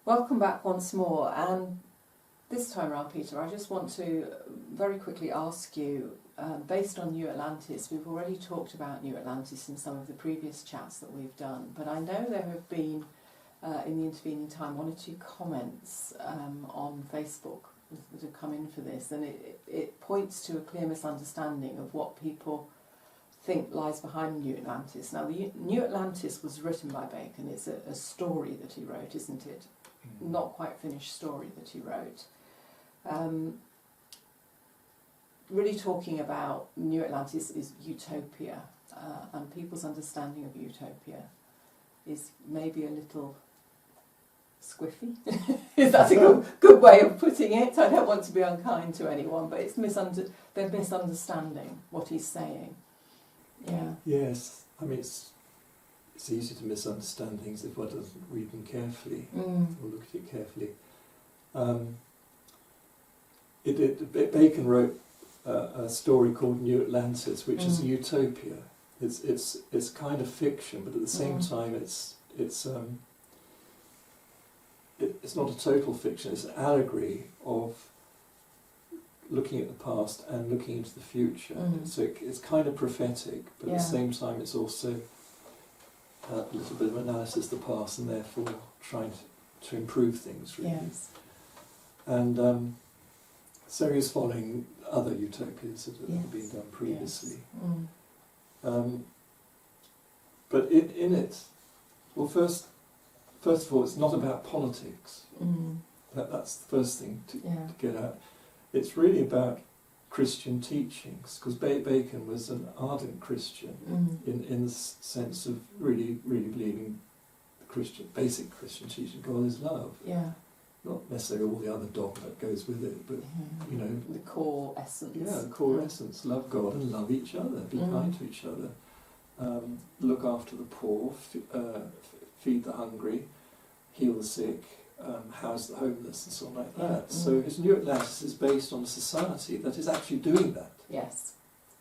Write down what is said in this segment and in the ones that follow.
Welcome back once more, and this time around, Peter, I just want to very quickly ask you, based on New Atlantis, we've already talked about New Atlantis in some of the previous chats that we've done, but I know there have been, in the intervening time, one or two comments on Facebook that have come in for this, and it points to a clear misunderstanding of what people think lies behind New Atlantis. Now, the New Atlantis was written by Bacon. It's a story that he wrote, isn't it? Not quite finished story that he wrote. Really talking about New Atlantis is utopia, and people's understanding of utopia is maybe a little squiffy. Is that a good way of putting it? I don't want to be unkind to anyone, but it's they're misunderstanding what he's saying. Yeah. Yes, I mean it's easy to misunderstand things if one doesn't read them carefully or look at it carefully. Bacon wrote a story called New Atlantis, which is a utopia. It's kind of fiction, but at the same time it's not a total fiction. It's an allegory of looking at the past and looking into the future. So it's kind of prophetic, but at the same time it's also a little bit of analysis of the past and therefore trying to improve things, really. Yes. And so he's following other utopias that have been done previously. Yes. But in it, well, first of all, it's not about politics. That's the first thing to get at. It's really about Christian teachings, because Bacon was an ardent Christian in the sense of really believing the basic Christian teaching, God is love. Yeah. Not necessarily all the other dogma that goes with it, but you know, the core essence. Yeah, the core essence: love God and love each other, be kind to each other, look after the poor, feed the hungry, heal the sick, house the homeless, and so on like that. So his New Atlantis is based on a society that is actually doing that. Yes.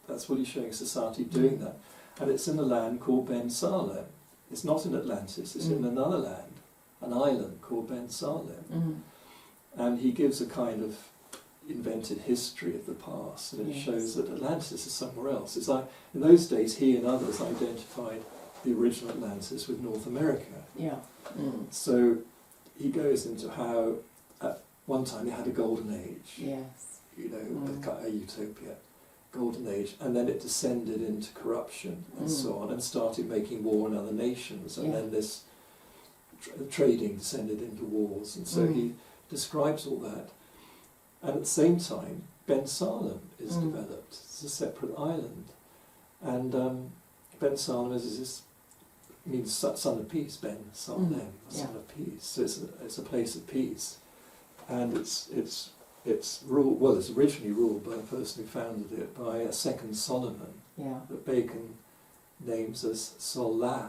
That's what he's showing, a society doing that. And it's in a land called Ben Salem. It's not in Atlantis, it's in another land, an island called Ben Salem. And he gives a kind of invented history of the past, and it shows that Atlantis is somewhere else. It's like, in those days, he and others identified the original Atlantis with North America. Yeah. So he goes into how at one time they had a golden age. Yes. You know, a utopia, golden age, and then it descended into corruption and so on, and started making war in other nations, and then this trading descended into wars, and so he describes all that. And at the same time, Ben Salem is developed. It's a separate island, and Ben Salem means son of peace. Ben Salem, son of peace. So it's a place of peace, and it's ruled, well, it's originally ruled by the person who founded it, by a second Solomon, that Bacon names as Solomona.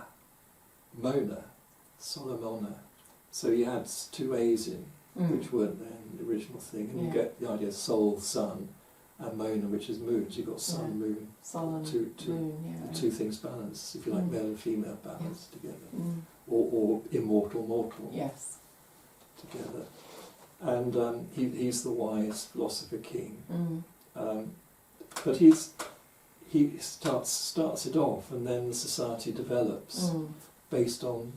So he adds two A's in, which weren't there in the original thing, and you get the idea of Sol, sun, and Mona, which is moon. So you've got sun, moon, moon, two things balanced, if you like, male and female balanced together, or immortal, mortal together. And he's the wise philosopher king, but he starts it off, and then the society develops based on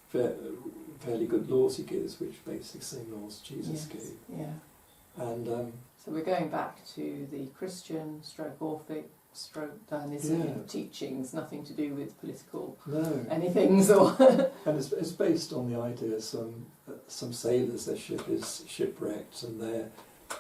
fairly good laws he gives, which basically the same laws Jesus gave. Yeah. And so we're going back to the Christian, Orphic, Dionism teachings, nothing to do with political anythings, or and it's based on the idea some sailors, their ship is shipwrecked, and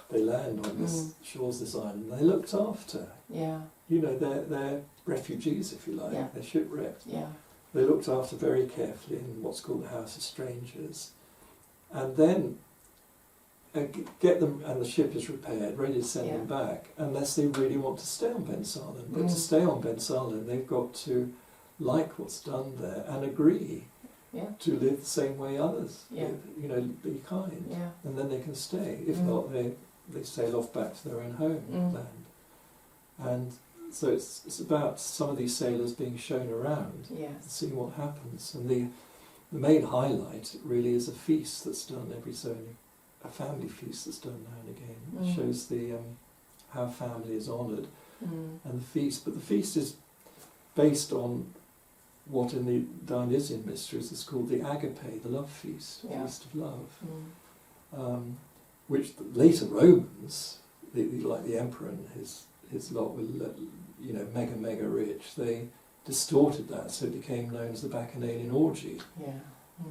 they land on this shores of this island. They're looked after. Yeah. You know, they're refugees, if you like. Yeah. They're shipwrecked. Yeah. They're looked after very carefully in what's called the House of Strangers, and then get them, and the ship is repaired, ready to send them back, unless they really want to stay on Ben Salem. But to stay on Ben Salem, they've got to like what's done there and agree to live the same way others live, you know, be kind, and then they can stay. If not, they sail off back to their own homeland. And so it's about some of these sailors being shown around, seeing what happens. And the main highlight really is a feast that's done every so many, a family feast that's done now and again. It shows the how family is honoured, and the feast. But the feast is based on what in the Dionysian mysteries is called the agape, the love feast, feast of love, which the later Romans, like the emperor and his lot were, mega rich. They distorted that, so it became known as the Bacchanalian orgy.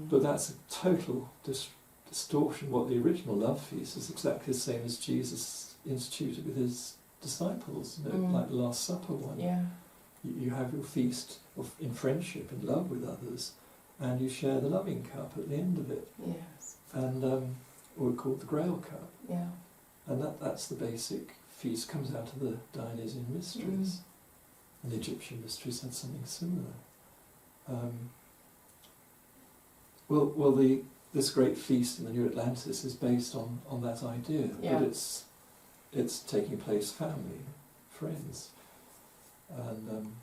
But that's a total distortion. What the original love feast is exactly the same as Jesus instituted with his disciples, like the Last Supper one. You have your feast in friendship and love with others, and you share the loving cup at the end of it. And or called the Grail cup. And that's the basic feast, comes out of the Dionysian mysteries. And the Egyptian mysteries had something similar. This great feast in the New Atlantis is based on that idea, but it's taking place family, friends, and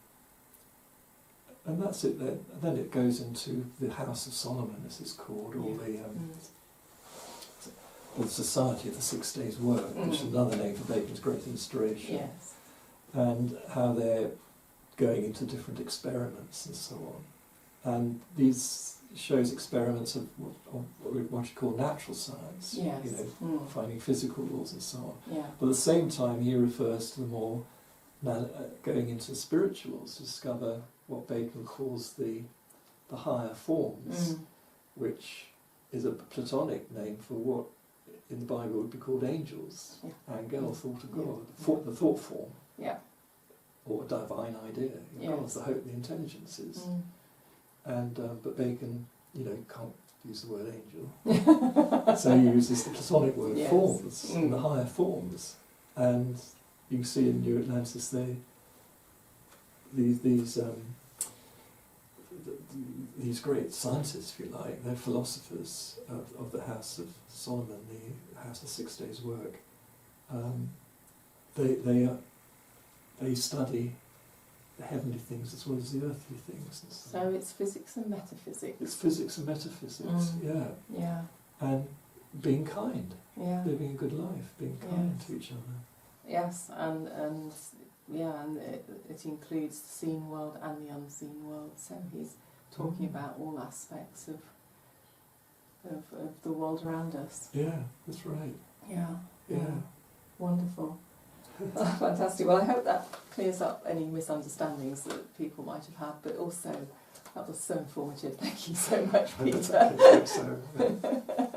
that's it. Then it goes into the House of Solomon, as it's called, or the Society of the 6 Days' Work, which is another name for Bacon's great inspiration, and how they're going into different experiments and so on. And these shows experiments of what you call natural science, finding physical laws and so on. But at the same time, he refers to the more going into spirituals to discover what Bacon calls the higher forms, which is a Platonic name for what in the Bible would be called angels, angel, thought of God, the thought form, or a divine idea. God's the hope, the intelligences. And but Bacon, can't use the word angel, so he uses the Platonic word forms, and the higher forms. And you can see in New Atlantis these great scientists, if you like, they're philosophers of the House of Solomon, the House of 6 Days' Work. They study the heavenly things as well as the earthly things. And so it's physics and metaphysics. It's physics and metaphysics, and being kind, living a good life, being kind to each other. Yes, and it includes the seen world and the unseen world. So he's talking about all aspects of the world around us. Yeah, that's right. Yeah. Wonderful. Fantastic. Well, I hope that clears up any misunderstandings that people might have had, but also that was so informative. Thank you so much, Peter. I think so.